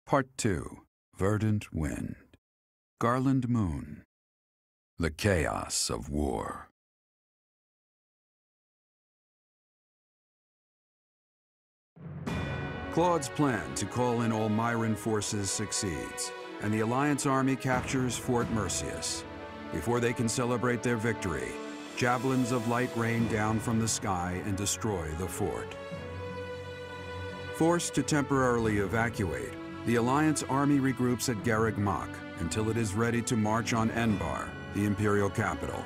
Part 2. Verdant Wind. Garland Moon. The Chaos of War. Claude's plan to call in all Myran forces succeeds, and the Alliance army captures Fort Mercius. Before they can celebrate their victory, javelins of light rain down from the sky and destroy the fort. Forced to temporarily evacuate, the Alliance army regroups at Garreg Mach until it is ready to march on Enbar, the Imperial capital.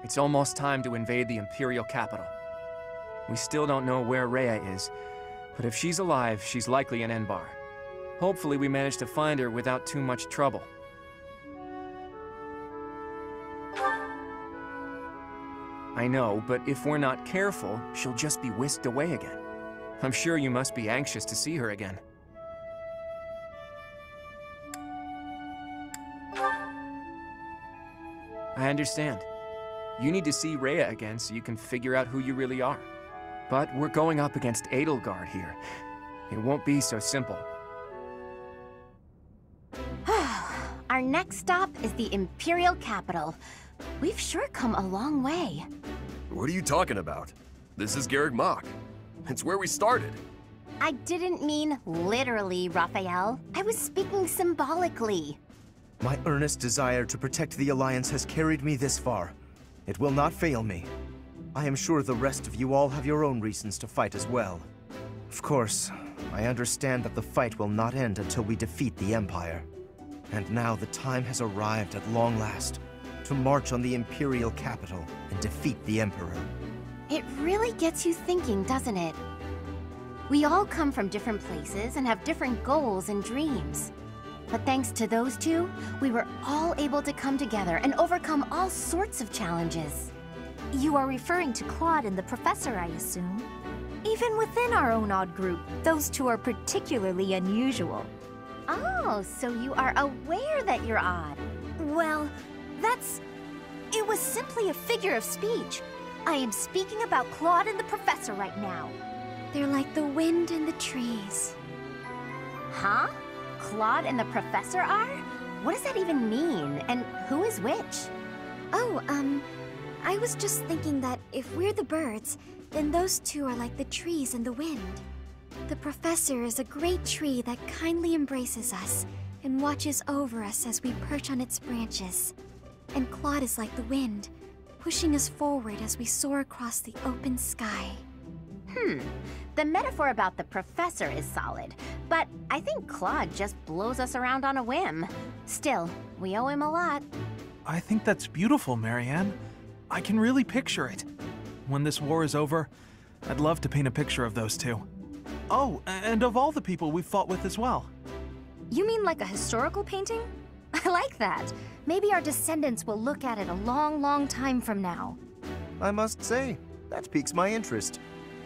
It's almost time to invade the Imperial capital. We still don't know where Rhea is, but if she's alive, she's likely in Enbar. Hopefully we manage to find her without too much trouble. I know, but if we're not careful, she'll just be whisked away again. I'm sure you must be anxious to see her again. I understand. You need to see Rhea again so you can figure out who you really are. But we're going up against Edelgard here. It won't be so simple. Our next stop is the Imperial capital. We've sure come a long way. What are you talking about? This is Garreg Mach. It's where we started. I didn't mean literally, Raphael. I was speaking symbolically. My earnest desire to protect the Alliance has carried me this far. It will not fail me. I am sure the rest of you all have your own reasons to fight as well. Of course, I understand that the fight will not end until we defeat the Empire. And now the time has arrived at long last to march on the Imperial capital and defeat the Emperor. It really gets you thinking, doesn't it? We all come from different places and have different goals and dreams. But thanks to those two, we were all able to come together and overcome all sorts of challenges. You are referring to Claude and the Professor, I assume. Even within our own odd group, those two are particularly unusual. Oh, so you are aware that you're odd. Well, it was simply a figure of speech. I am speaking about Claude and the Professor right now. They're like the wind and the trees. Huh? Claude and the Professor are? What does that even mean? And who is which? Oh, I was just thinking that if we're the birds, then those two are like the trees and the wind. The Professor is a great tree that kindly embraces us and watches over us as we perch on its branches. And Claude is like the wind, pushing us forward as we soar across the open sky. The metaphor about the Professor is solid, but I think Claude just blows us around on a whim. Still, we owe him a lot. I think that's beautiful, Marianne. I can really picture it. When this war is over, I'd love to paint a picture of those two. Oh, and of all the people we've fought with as well. You mean like a historical painting? I like that. Maybe our descendants will look at it a long, long time from now. I must say, that piques my interest.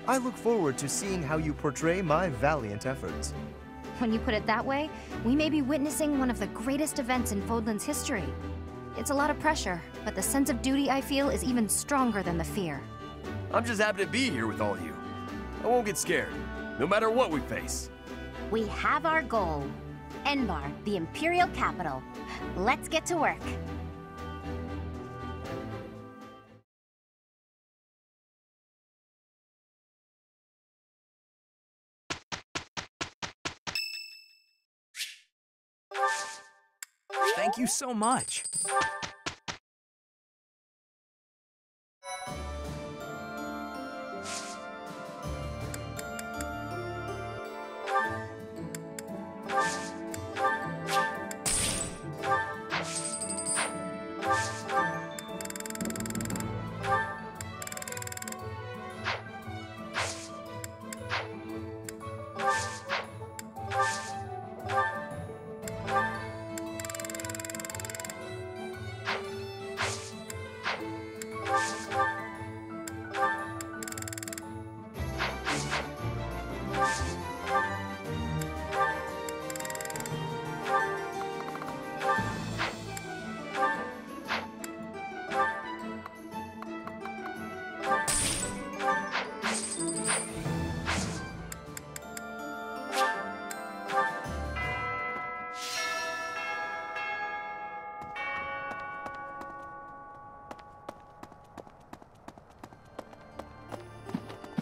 I look forward to seeing how you portray my valiant efforts. When you put it that way, we may be witnessing one of the greatest events in Fodlan's history. It's a lot of pressure, but the sense of duty I feel is even stronger than the fear. I'm just happy to be here with all you. I won't get scared, no matter what we face. We have our goal. Enbar, the Imperial capital. Let's get to work. Thank you so much.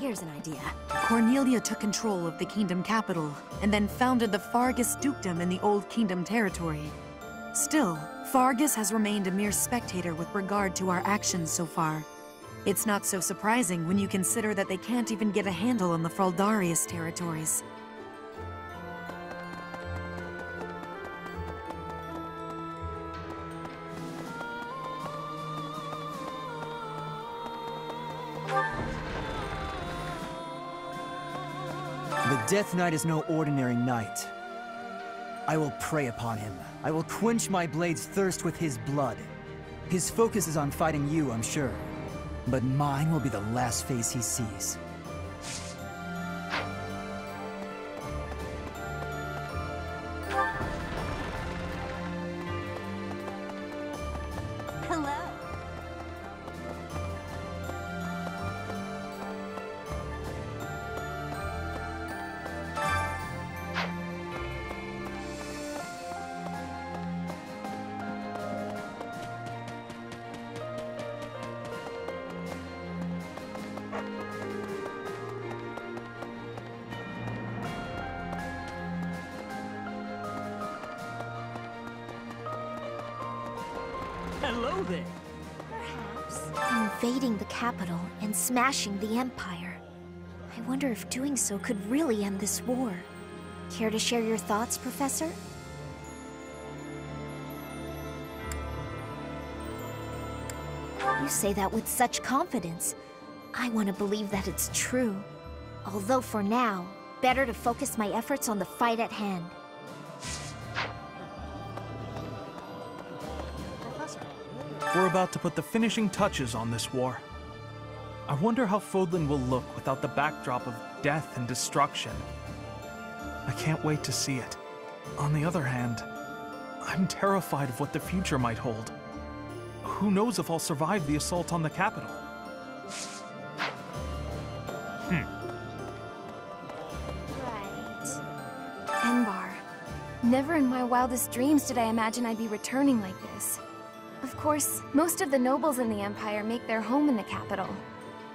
Here's an idea. Cornelia took control of the kingdom capital, and then founded the Fargus dukedom in the Old Kingdom territory. Still, Fargus has remained a mere spectator with regard to our actions so far. It's not so surprising when you consider that they can't even get a handle on the Fraldarius territories. The Death Knight is no ordinary knight. I will prey upon him. I will quench my blade's thirst with his blood. His focus is on fighting you, I'm sure. But mine will be the last face he sees. Hello. Hello there! Perhaps invading the capital and smashing the Empire. I wonder if doing so could really end this war. Care to share your thoughts, Professor? You say that with such confidence. I want to believe that it's true. Although for now, better to focus my efforts on the fight at hand. We're about to put the finishing touches on this war. I wonder how Fodlan will look without the backdrop of death and destruction. I can't wait to see it. On the other hand, I'm terrified of what the future might hold. Who knows if I'll survive the assault on the capital? Right. Enbar. Never in my wildest dreams did I imagine I'd be returning like this. Of course, most of the nobles in the Empire make their home in the capital.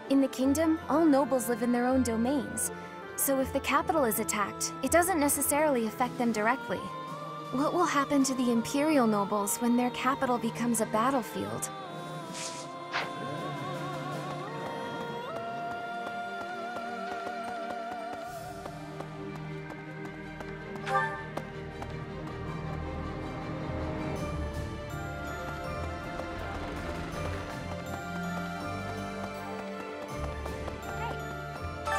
In the kingdom, all nobles live in their own domains. So if the capital is attacked, it doesn't necessarily affect them directly. What will happen to the Imperial nobles when their capital becomes a battlefield?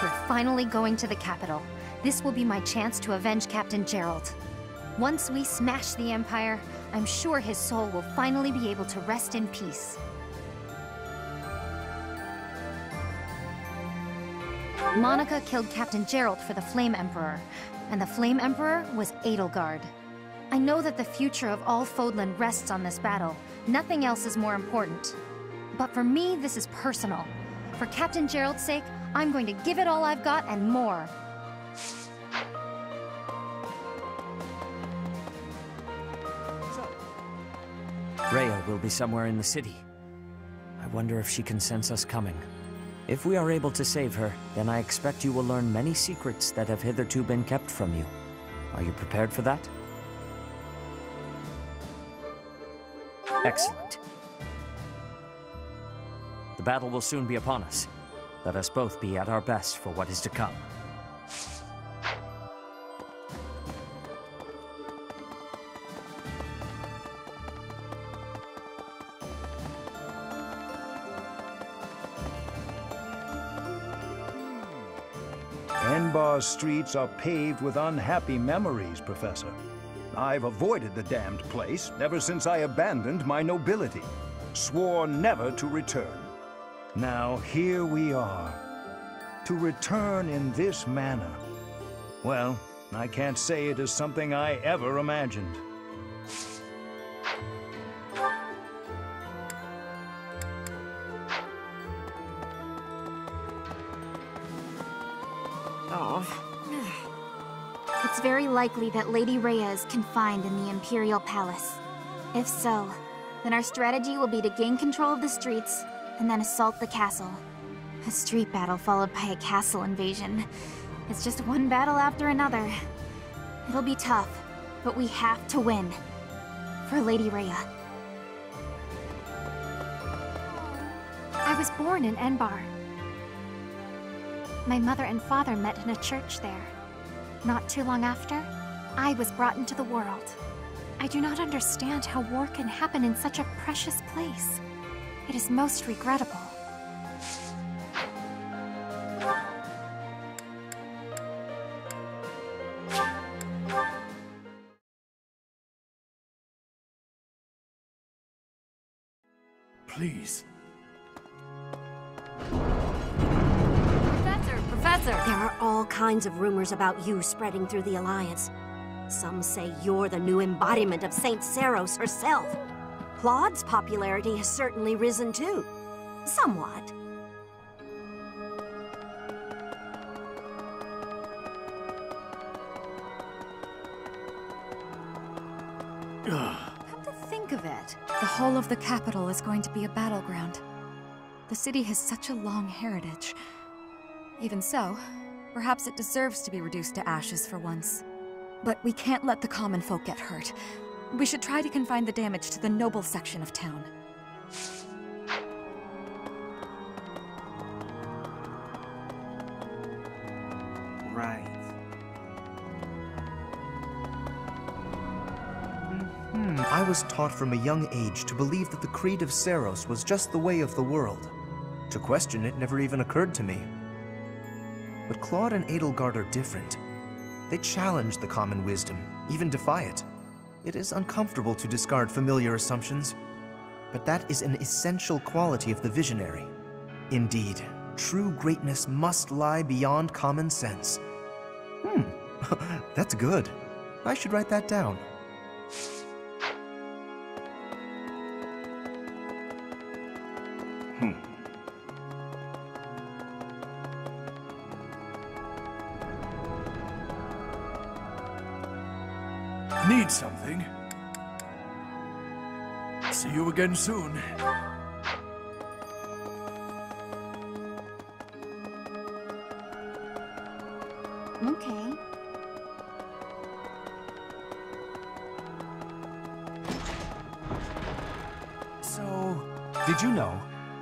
We're finally going to the capital. This will be my chance to avenge Captain Gerald. Once we smash the Empire, I'm sure his soul will finally be able to rest in peace. Monica killed Captain Gerald for the Flame Emperor, and the Flame Emperor was Edelgard. I know that the future of all Fodlan rests on this battle. Nothing else is more important. But for me, this is personal. For Captain Gerald's sake, I'm going to give it all I've got and more. Rhea will be somewhere in the city. I wonder if she can sense us coming. If we are able to save her, then I expect you will learn many secrets that have hitherto been kept from you. Are you prepared for that? Excellent. The battle will soon be upon us. Let us both be at our best for what is to come. Enbar's streets are paved with unhappy memories, Professor. I've avoided the damned place ever since I abandoned my nobility, swore never to return. Now here we are. To return in this manner. Well, I can't say it is something I ever imagined. It's very likely that Lady Rhea is confined in the Imperial Palace. If so, then our strategy will be to gain control of the streets and then assault the castle. A street battle followed by a castle invasion. It's just one battle after another. It'll be tough, but we have to win. For Lady Rhea. I was born in Enbar. My mother and father met in a church there. Not too long after, I was brought into the world. I do not understand how war can happen in such a precious place. It is most regrettable. Please. Professor! There are all kinds of rumors about you spreading through the Alliance. Some say you're the new embodiment of Saint Seros herself. Claude's popularity has certainly risen too. Somewhat. Come to think of it, the whole of the capital is going to be a battleground. The city has such a long heritage. Even so, perhaps it deserves to be reduced to ashes for once. But we can't let the common folk get hurt. We should try to confine the damage to the noble section of town. Right. I was taught from a young age to believe that the Creed of Seros was just the way of the world. To question it never even occurred to me. But Claude and Edelgard are different. They challenge the common wisdom, even defy it. It is uncomfortable to discard familiar assumptions, but that is an essential quality of the visionary. Indeed, true greatness must lie beyond common sense. That's good. I should write that down. Need something? See you again soon. Okay. So, did you know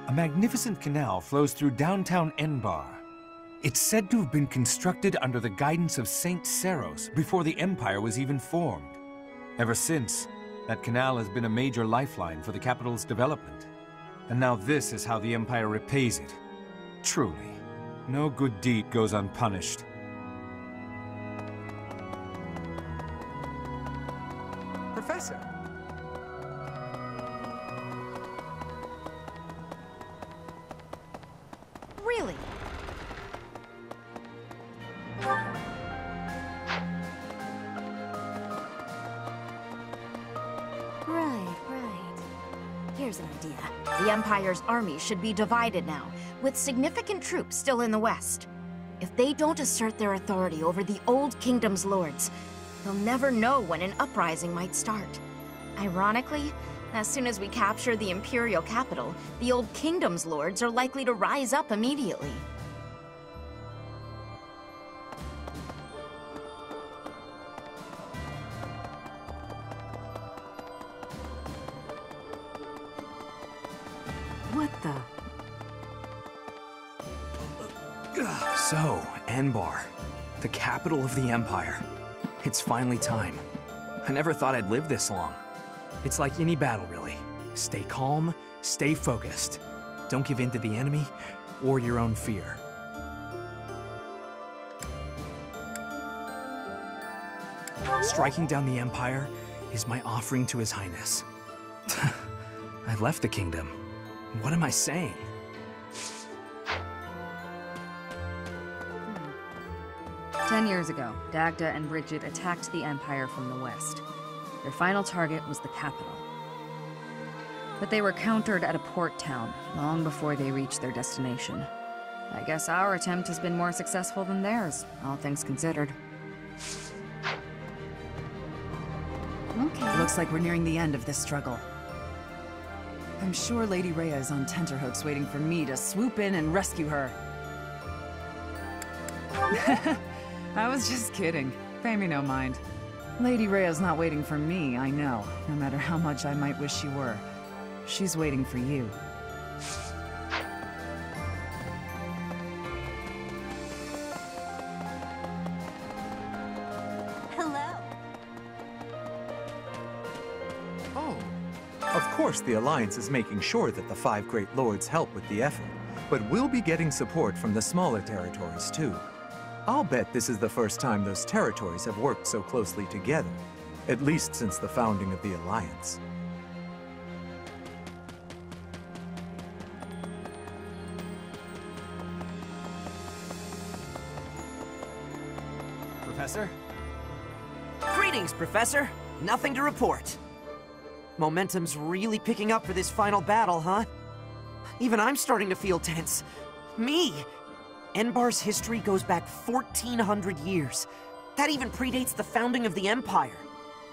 a magnificent canal flows through downtown Enbar? It's said to have been constructed under the guidance of Saint Seros before the Empire was even formed. Ever since, that canal has been a major lifeline for the capital's development. And now this is how the Empire repays it. Truly, no good deed goes unpunished. Professor! Really? Right. Here's an idea. The Empire's army should be divided now, with significant troops still in the west. If they don't assert their authority over the Old Kingdom's lords, they'll never know when an uprising might start. Ironically, as soon as we capture the Imperial capital, the Old Kingdom's lords are likely to rise up immediately. What the? So, Enbar, the capital of the Empire. It's finally time. I never thought I'd live this long. It's like any battle, really. Stay calm, stay focused. Don't give in to the enemy or your own fear. Striking down the Empire is my offering to His Highness. I've left the kingdom. What am I saying? Ten years ago, Dagda and Bridget attacked the Empire from the west. Their final target was the capital. But they were countered at a port town long before they reached their destination. I guess our attempt has been more successful than theirs, all things considered. Okay. Looks like we're nearing the end of this struggle. I'm sure Lady Rhea is on tenterhooks waiting for me to swoop in and rescue her. I was just kidding. Pay me no mind. Lady Rhea's not waiting for me, I know, no matter how much I might wish she were. She's waiting for you. Of course, the Alliance is making sure that the 5 Great Lords help with the effort, but we'll be getting support from the smaller territories, too. I'll bet this is the first time those territories have worked so closely together, at least since the founding of the Alliance. Professor? Greetings, Professor. Nothing to report. Momentum's really picking up for this final battle, huh? Even I'm starting to feel tense. Me! Enbar's history goes back 1,400 years. That even predates the founding of the Empire.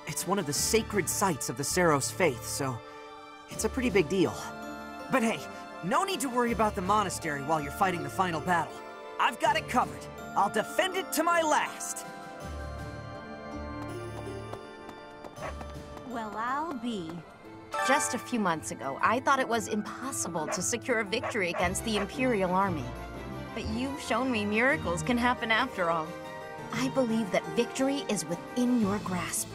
It's one of the sacred sites of the Seros faith, so it's a pretty big deal. But hey, no need to worry about the Monastery while you're fighting the final battle. I've got it covered. I'll defend it to my last. Well, I'll be. Just a few months ago, I thought it was impossible to secure a victory against the Imperial Army. But you've shown me miracles can happen after all. I believe that victory is within your grasp.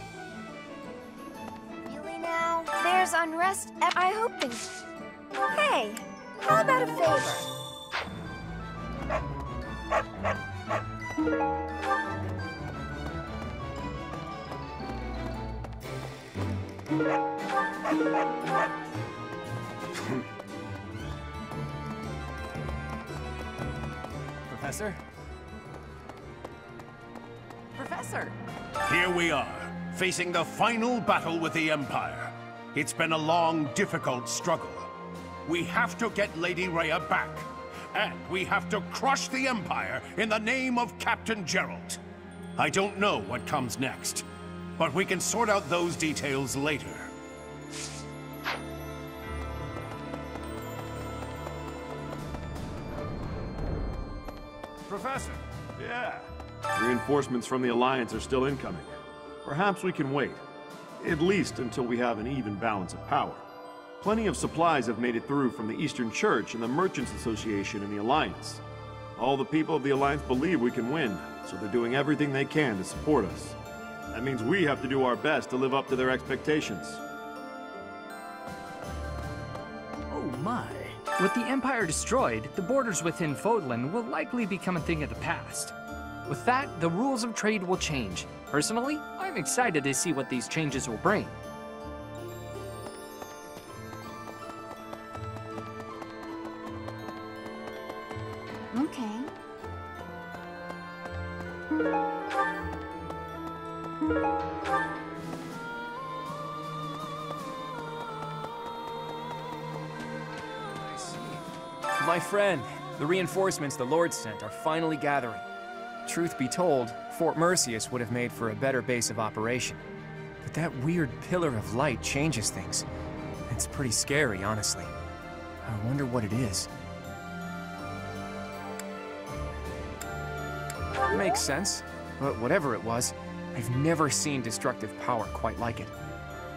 Really now? There's unrest. I hope things... Hey, how about a favor? Professor? Professor! Here we are, facing the final battle with the Empire. It's been a long, difficult struggle. We have to get Lady Rhea back. And we have to crush the Empire in the name of Captain Geralt. I don't know what comes next, but we can sort out those details later. Professor! Yeah. Reinforcements from the Alliance are still incoming. Perhaps we can wait. At least until we have an even balance of power. Plenty of supplies have made it through from the Eastern Church and the Merchants Association and the Alliance. All the people of the Alliance believe we can win, so they're doing everything they can to support us. That means we have to do our best to live up to their expectations. Oh my. With the Empire destroyed, the borders within Fodlan will likely become a thing of the past. With that, the rules of trade will change. Personally, I'm excited to see what these changes will bring. Okay. My friend, the reinforcements the Lord sent are finally gathering. Truth be told, Fort Merceus would have made for a better base of operation. But that weird pillar of light changes things. It's pretty scary, honestly. I wonder what it is. Makes sense, but whatever it was, I've never seen destructive power quite like it.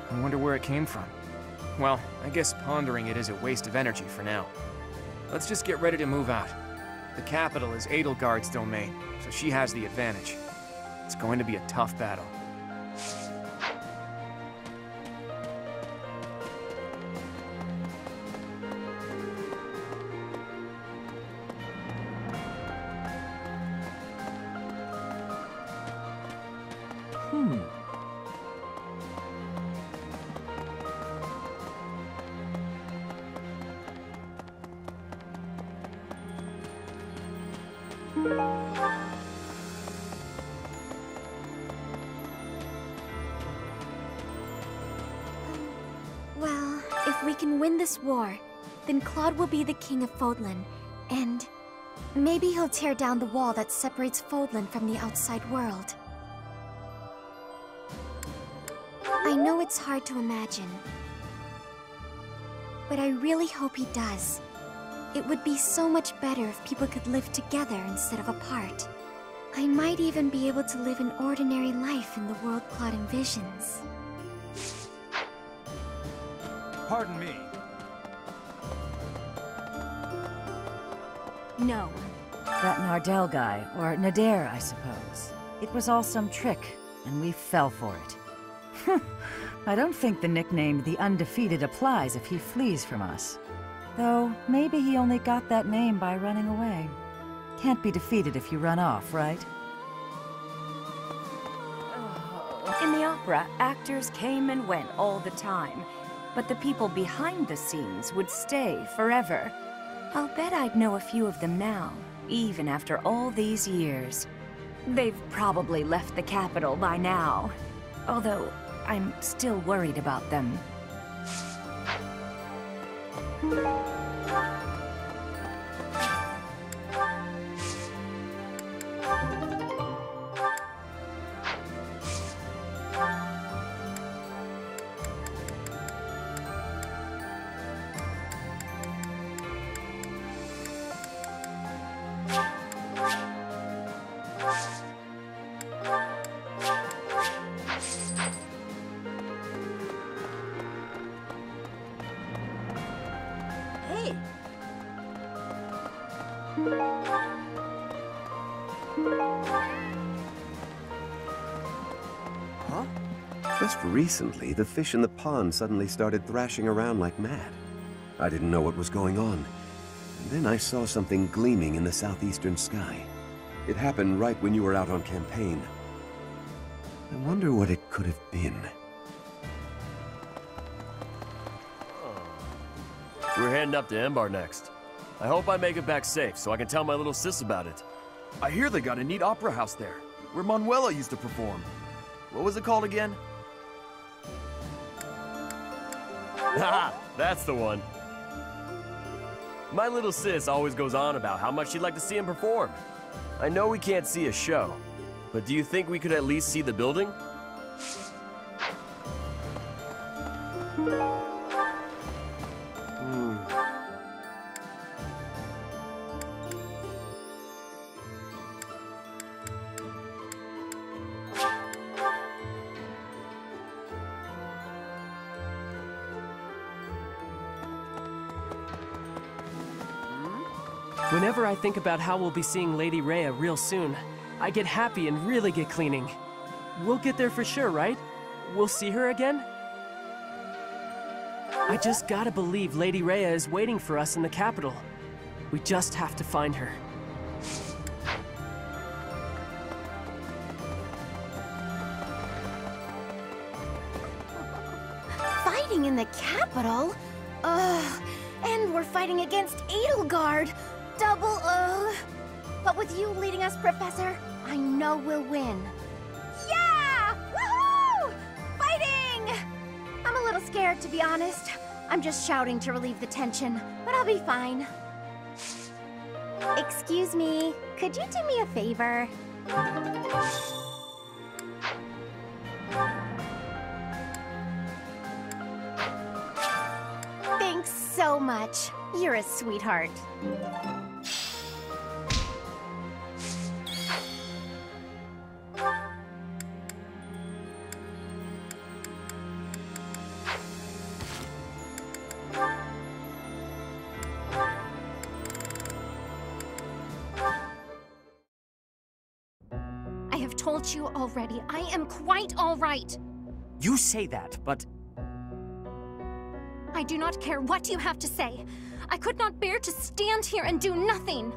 I wonder where it came from. Well, I guess pondering it is a waste of energy for now. Let's just get ready to move out. The capital is Edelgard's domain, so she has the advantage. It's going to be a tough battle. Well, if we can win this war, then Claude will be the king of Fodlan, and maybe he'll tear down the wall that separates Fodlan from the outside world. I know it's hard to imagine, but I really hope he does. It would be so much better if people could live together instead of apart. I might even be able to live an ordinary life in the world Claude envisions. Pardon me. No. That Nardell guy, or Nader, I suppose. It was all some trick, and we fell for it. I don't think the nickname The Undefeated applies if he flees from us. Though, maybe he only got that name by running away. Can't be defeated if you run off, right? In the opera, actors came and went all the time, but the people behind the scenes would stay forever. I'll bet I'd know a few of them now, even after all these years. They've probably left the capital by now, although I'm still worried about them. Hey! Huh? Just recently, the fish in the pond suddenly started thrashing around like mad. I didn't know what was going on. And then I saw something gleaming in the southeastern sky. It happened right when you were out on campaign. I wonder what it could have been. We're heading up to Embar next. I hope I make it back safe so I can tell my little sis about it. I hear they got a neat opera house there, where Manuela used to perform. What was it called again? Haha, that's the one. My little sis always goes on about how much she'd like to see him perform. I know we can't see a show, but do you think we could at least see the building? Whenever I think about how we'll be seeing Lady Rhea real soon, I get happy and really get cleaning. We'll get there for sure, right? We'll see her again? I just gotta believe Lady Rhea is waiting for us in the capital. We just have to find her. Fighting in the capital? Ugh. And we're fighting against Edelgard. Double ugh. But with you leading us, Professor, I know we'll win. Yeah! Woohoo! Fighting! I'm a little scared, to be honest. I'm just shouting to relieve the tension, but I'll be fine. Excuse me, could you do me a favor? Thanks so much. You're a sweetheart. I have told you already, I am quite all right. You say that, but... I do not care what you have to say. I could not bear to stand here and do nothing.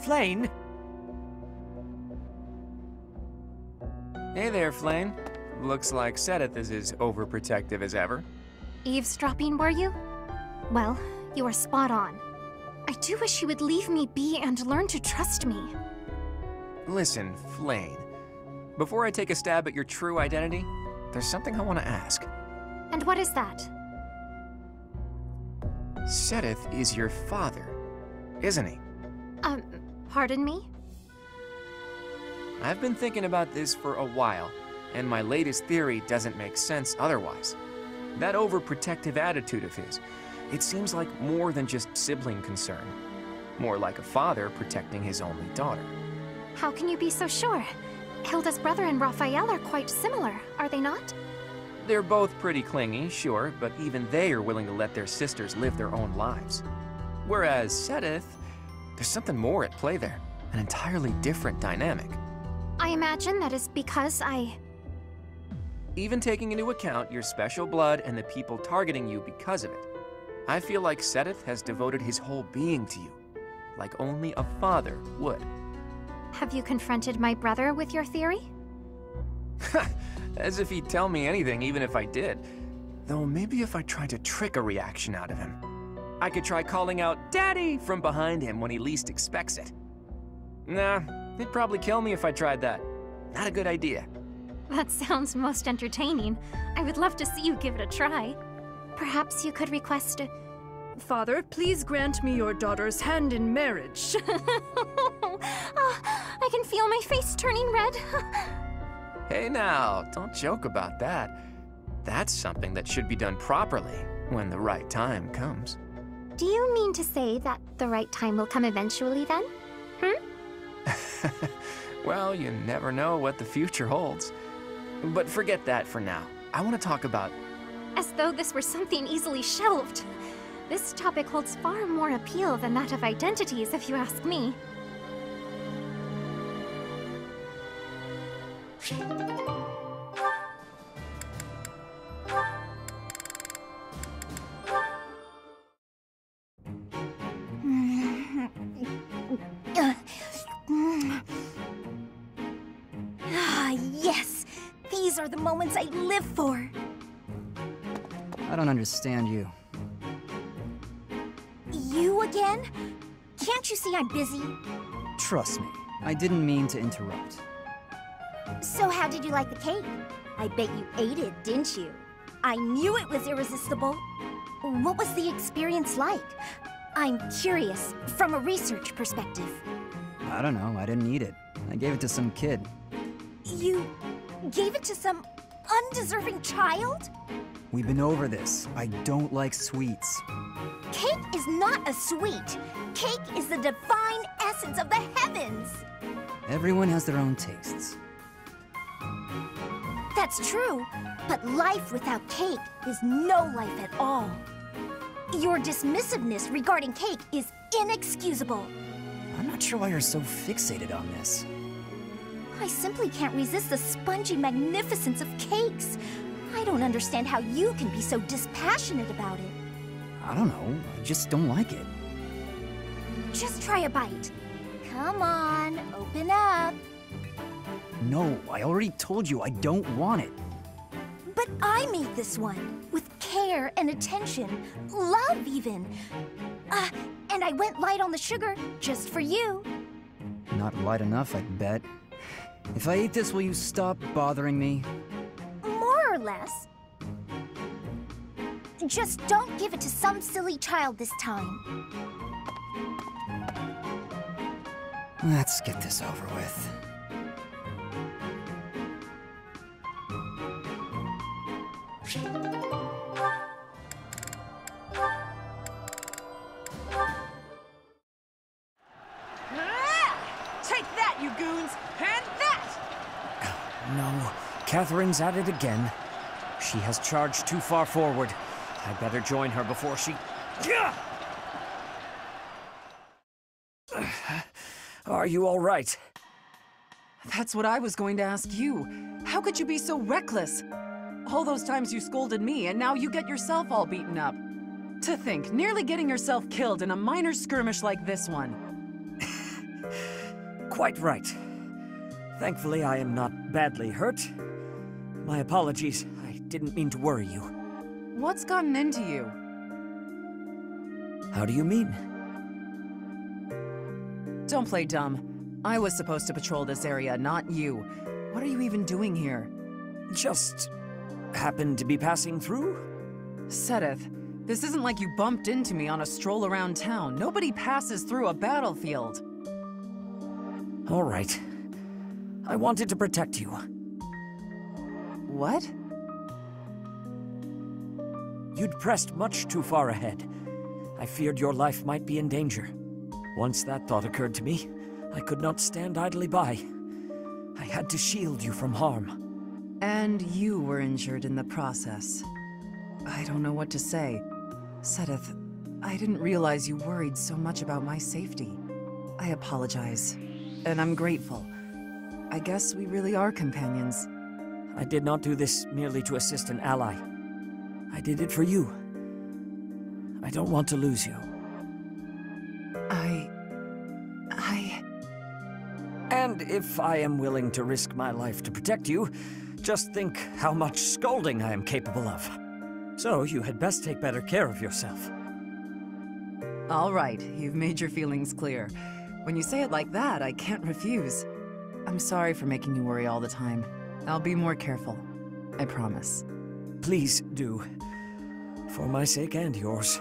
Flayn? Hey there, Flayn. Looks like Sedith is as overprotective as ever. Eavesdropping, were you? Well, you are spot on. I do wish you would leave me be and learn to trust me. Listen, Flayn. Before I take a stab at your true identity, there's something I want to ask. And what is that? Sedith is your father, isn't he? Pardon me? I've been thinking about this for a while, and my latest theory doesn't make sense otherwise. That overprotective attitude of his, It seems like more than just sibling concern. More like a father protecting his only daughter. How can you be so sure? Hilda's brother and Raphael are quite similar, are they not? They're both pretty clingy, sure, but even they are willing to let their sisters live their own lives. Whereas Sedith, there's something more at play there. An entirely different dynamic. I imagine that is because Even taking into account your special blood and the people targeting you because of it, I feel like Sedith has devoted his whole being to you, like only a father would. Have you confronted my brother with your theory? As if he'd tell me anything, even if I did. Though maybe if I tried to trick a reaction out of him. I could try calling out, "Daddy!" from behind him when he least expects it. Nah, he'd probably kill me if I tried that. Not a good idea. That sounds most entertaining. I would love to see you give it a try. Perhaps you could request a... Father, please grant me your daughter's hand in marriage. I can feel my face turning red. Hey now, don't joke about that. That's something that should be done properly when the right time comes. Do you mean to say that the right time will come eventually then? Well, you never know what the future holds. But forget that for now. I want to talk about... As though this were something easily shelved. This topic holds far more appeal than that of identities, if you ask me. Yes! These are the moments I live for! I don't understand you. You again? Can't you see I'm busy? Trust me, I didn't mean to interrupt. So how did you like the cake? I bet you ate it, didn't you? I knew it was irresistible. What was the experience like? I'm curious, from a research perspective. I don't know, I didn't eat it. I gave it to some kid. You gave it to some undeserving child? We've been over this. I don't like sweets. Cake is not a sweet. Cake is the divine essence of the heavens. Everyone has their own tastes. That's true, but life without cake is no life at all. Your dismissiveness regarding cake is inexcusable. I'm not sure why you're so fixated on this. I simply can't resist the spongy magnificence of cakes. I don't understand how you can be so dispassionate about it. I don't know, I just don't like it. Just try a bite. Come on, open up. No, I already told you I don't want it. But I made this one, with care and attention, love even. And I went light on the sugar, just for you. Not light enough, I'd bet. If I eat this, will you stop bothering me? More or less. Just don't give it to some silly child this time. Let's get this over with. Take that, you goons! And that! No, Catherine's at it again. She has charged too far forward. I'd better join her before she... Are you all right? That's what I was going to ask you. How could you be so reckless? All those times you scolded me, and now you get yourself all beaten up. To think, nearly getting yourself killed in a minor skirmish like this one. Quite right. Thankfully, I am not badly hurt. My apologies. I didn't mean to worry you. What's gotten into you? How do you mean? Don't play dumb. I was supposed to patrol this area, not you. What are you even doing here? Just happened to be passing through? Sedith, this isn't like you bumped into me on a stroll around town. Nobody passes through a battlefield. All right. I wanted to protect you. What? You'd pressed much too far ahead. I feared your life might be in danger. Once that thought occurred to me, I could not stand idly by. I had to shield you from harm. And you were injured in the process. I don't know what to say. Sedith, I didn't realize you worried so much about my safety. I apologize, and I'm grateful. I guess we really are companions. I did not do this merely to assist an ally. I did it for you. I don't want to lose you. And if I am willing to risk my life to protect you, just think how much scolding I am capable of. So you had best take better care of yourself. All right, you've made your feelings clear. When you say it like that, I can't refuse. I'm sorry for making you worry all the time. I'll be more careful. I promise. Please do. For my sake and yours.